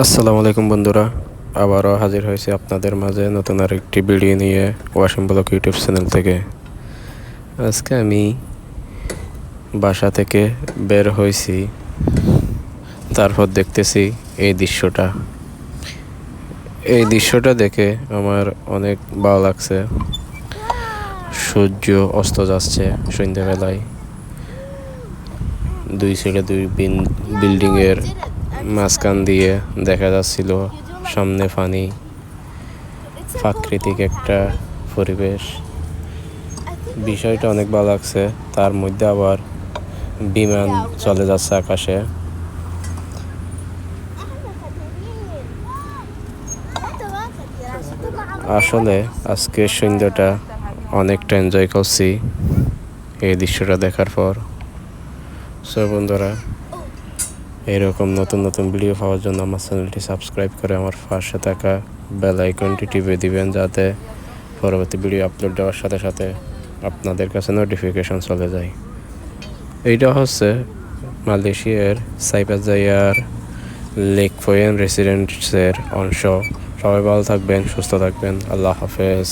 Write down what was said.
আসসালামু আলাইকুম বন্ধুরা, আবারও হাজির হয়েছি আপনাদের মাঝে নতুন আরেকটি ভিডিও নিয়ে ওয়াসিম ব্লগ ইউটিউব চ্যানেল থেকে। আজকে আমি বাসা থেকে বের হয়েছি, তারপর দেখতেছি এই দৃশ্যটা দেখে আমার অনেক ভালো লাগছে। সূর্য অস্ত যাচ্ছে সন্ধ্যাবেলায়। দুই সাইডে দুই বিল্ডিংয়ের মাঝখান দিয়ে দেখা যাচ্ছিল সামনে পানি। প্রাকৃতিক একটা পরিবেশ, বিষয়টা অনেক ভালো লাগছে। তার মধ্যে আবার বিমান চলে যাচ্ছে আকাশে। আসলে আজকে সন্ধ্যাটা অনেকটা এনজয় করছি এই দৃশ্যটা দেখার পর। সো বন্ধুরা, এরকম নতুন নতুন ভিডিও পাওয়ার জন্য আমার চ্যানেলটি সাবস্ক্রাইব করে আমার পাশে থাকা বেল আইকনটি টিপে দিবেন, যাতে পরবর্তী ভিডিও আপলোড দেওয়ার সাথে সাথে আপনাদের কাছে নোটিফিকেশন চলে যায়। এইটা হচ্ছে মালয়েশিয়ার সাইপাজাইয়ার লেক পয়েন্ট রেসিডেন্সের অংশ। সবাই ভালো থাকবেন, সুস্থ থাকবেন। আল্লাহ হাফেজ।